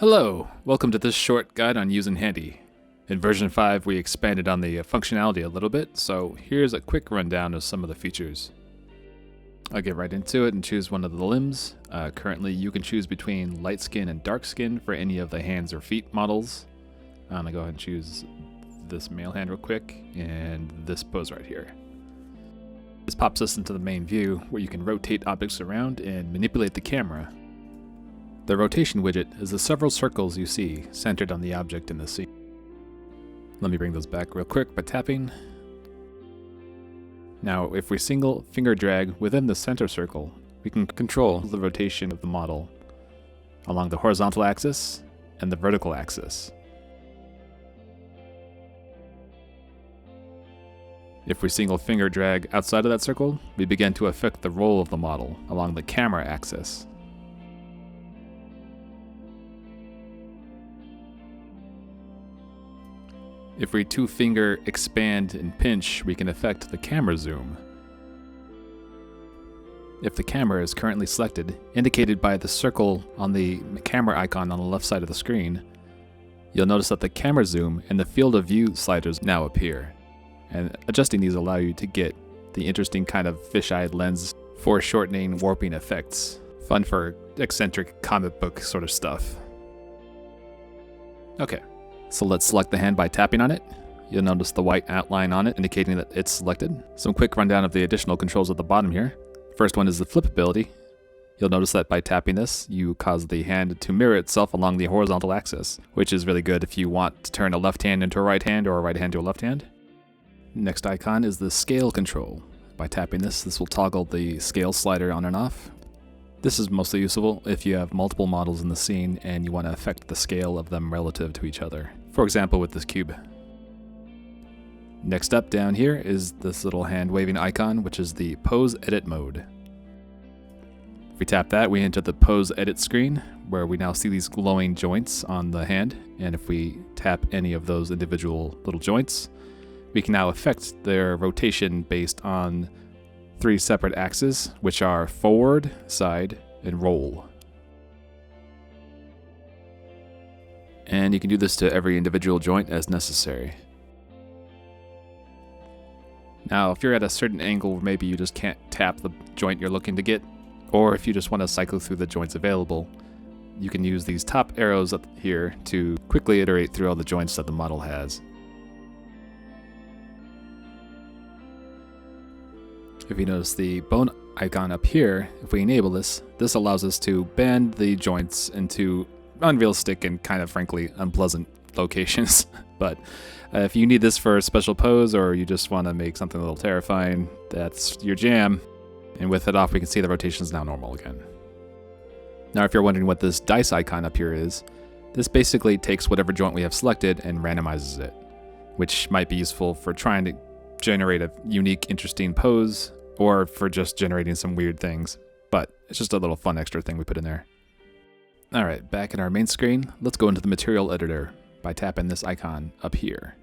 Hello, welcome to this short guide on using Handy. In version 5 we expanded on the functionality a little bit, so here's a quick rundown of some of the features. I'll get right into it and choose one of the limbs. Currently you can choose between light skin and dark skin for any of the hands or feet models. I'm going to go ahead and choose this male hand real quick and this pose right here. This pops us into the main view where you can rotate objects around and manipulate the camera. The rotation widget is the several circles you see centered on the object in the scene. Let me bring those back real quick by tapping. Now, if we single finger drag within the center circle, we can control the rotation of the model along the horizontal axis and the vertical axis. If we single finger drag outside of that circle, we begin to affect the roll of the model along the camera axis. If we two-finger expand and pinch, we can affect the camera zoom. If the camera is currently selected, indicated by the circle on the camera icon on the left side of the screen, you'll notice that the camera zoom and the field of view sliders now appear. And adjusting these allow you to get the interesting kind of fisheye lens foreshortening warping effects. Fun for eccentric comic book sort of stuff. Okay. So let's select the hand by tapping on it. You'll notice the white outline on it indicating that it's selected. Some quick rundown of the additional controls at the bottom here. First one is the flip ability. You'll notice that by tapping this, you cause the hand to mirror itself along the horizontal axis, which is really good if you want to turn a left hand into a right hand or a right hand to a left hand. Next icon is the scale control. By tapping this will toggle the scale slider on and off. This is mostly useful if you have multiple models in the scene and you want to affect the scale of them relative to each other. For example, with this cube. Next up down here is this little hand waving icon, which is the pose edit mode. If we tap that, we enter the pose edit screen, where we now see these glowing joints on the hand. And if we tap any of those individual little joints, we can now affect their rotation based on 3 separate axes, which are forward, side, and roll. And you can do this to every individual joint as necessary. Now, if you're at a certain angle where maybe you just can't tap the joint you're looking to get, or if you just want to cycle through the joints available, you can use these top arrows up here to quickly iterate through all the joints that the model has. If you notice the bone icon up here, if we enable this allows us to bend the joints into unrealistic and kind of frankly unpleasant locations. But if you need this for a special pose or you just want to make something a little terrifying, that's your jam. And with it off, we can see the rotation is now normal again. Now, if you're wondering what this dice icon up here is, this basically takes whatever joint we have selected and randomizes it, which might be useful for trying to generate a unique, interesting pose, or for just generating some weird things. But it's just a little fun extra thing we put in there. Alright, back in our main screen, let's go into the material editor by tapping this icon up here.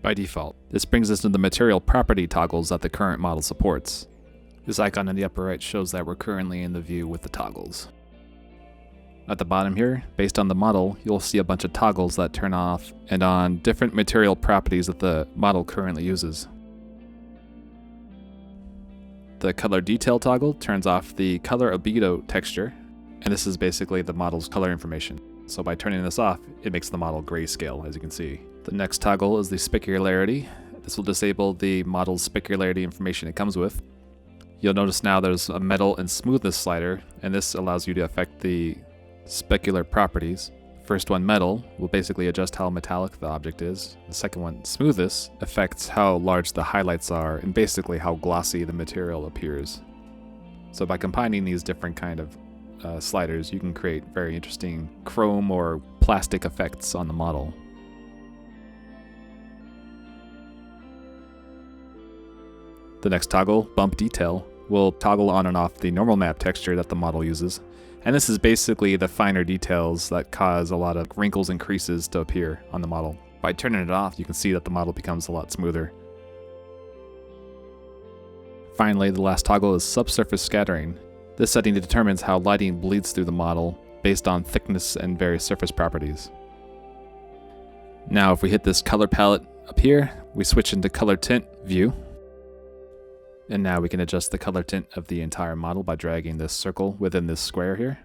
By default, this brings us to the material property toggles that the current model supports. This icon in the upper right shows that we're currently in the view with the toggles. At the bottom here, based on the model, you'll see a bunch of toggles that turn off and on different material properties that the model currently uses. The color detail toggle turns off the color albedo texture, and this is basically the model's color information. So by turning this off, it makes the model grayscale, as you can see. The next toggle is the specularity. This will disable the model's specularity information it comes with. You'll notice now there's a metal and smoothness slider, and this allows you to affect the specular properties. First one, metal, will basically adjust how metallic the object is. The second one, smoothness, affects how large the highlights are and basically how glossy the material appears. So by combining these different kind of sliders, you can create very interesting chrome or plastic effects on the model. The next toggle, bump detail, will toggle on and off the normal map texture that the model uses. And this is basically the finer details that cause a lot of wrinkles and creases to appear on the model. By turning it off, you can see that the model becomes a lot smoother. Finally, the last toggle is subsurface scattering. This setting determines how lighting bleeds through the model based on thickness and various surface properties. Now if we hit this color palette up here, we switch into color tint view. And now we can adjust the color tint of the entire model by dragging this circle within this square here.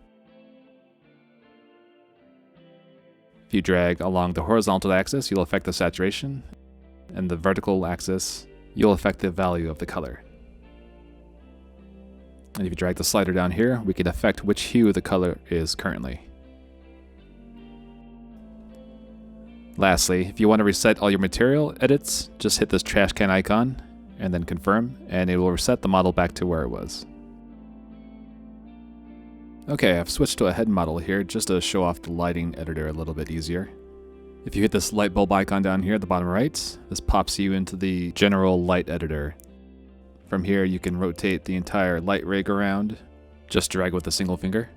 If you drag along the horizontal axis, you'll affect the saturation, and the vertical axis, you'll affect the value of the color. And if you drag the slider down here, we can affect which hue the color is currently. Lastly, if you want to reset all your material edits, just hit this trash can icon and then confirm, and it will reset the model back to where it was. Okay, I've switched to a head model here just to show off the lighting editor a little bit easier. If you hit this light bulb icon down here at the bottom right, this pops you into the general light editor. From here you can rotate the entire light rig around, just drag with a single finger.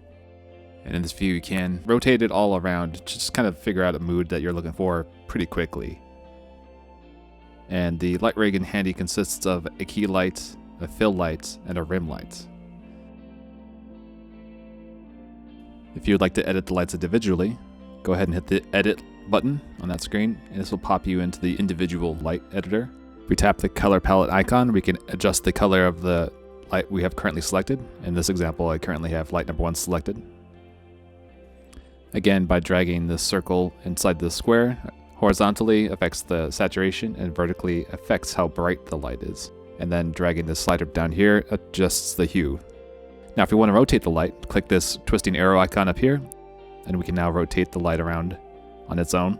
And in this view you can rotate it all around, just kind of figure out a mood that you're looking for pretty quickly. And the light rig in Handy consists of a key light, a fill light, and a rim light. If you would like to edit the lights individually, go ahead and hit the edit button on that screen, and this will pop you into the individual light editor. If we tap the color palette icon, we can adjust the color of the light we have currently selected. In this example, I currently have light number 1 selected. Again, by dragging this circle inside the square, horizontally affects the saturation and vertically affects how bright the light is. And then dragging this slider down here adjusts the hue. Now if we want to rotate the light, click this twisting arrow icon up here, and we can now rotate the light around on its own.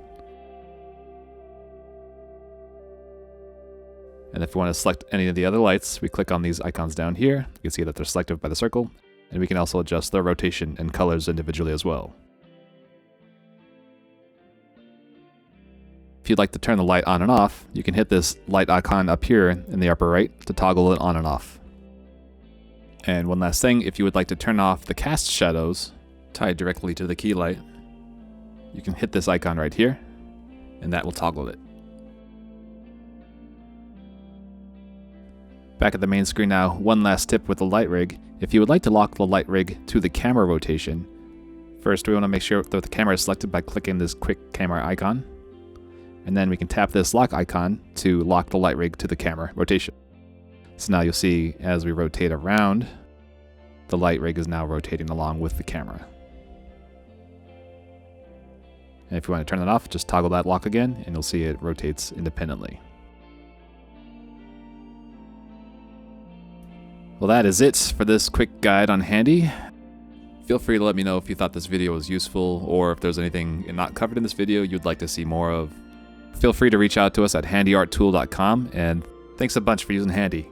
And if we want to select any of the other lights, we click on these icons down here. You can see that they're selected by the circle, and we can also adjust their rotation and colors individually as well. If you'd like to turn the light on and off, you can hit this light icon up here in the upper right to toggle it on and off. And one last thing, if you would like to turn off the cast shadows tied directly to the key light, you can hit this icon right here, and that will toggle it. Back at the main screen now, one last tip with the light rig. If you would like to lock the light rig to the camera rotation, first we want to make sure that the camera is selected by clicking this quick camera icon. And then we can tap this lock icon to lock the light rig to the camera rotation. So now you'll see as we rotate around, the light rig is now rotating along with the camera. And if you want to turn it off, just toggle that lock again and you'll see it rotates independently. Well, that is it for this quick guide on Handy. Feel free to let me know if you thought this video was useful or if there's anything not covered in this video you'd like to see more of. Feel free to reach out to us at handyarttool.com, and thanks a bunch for using Handy.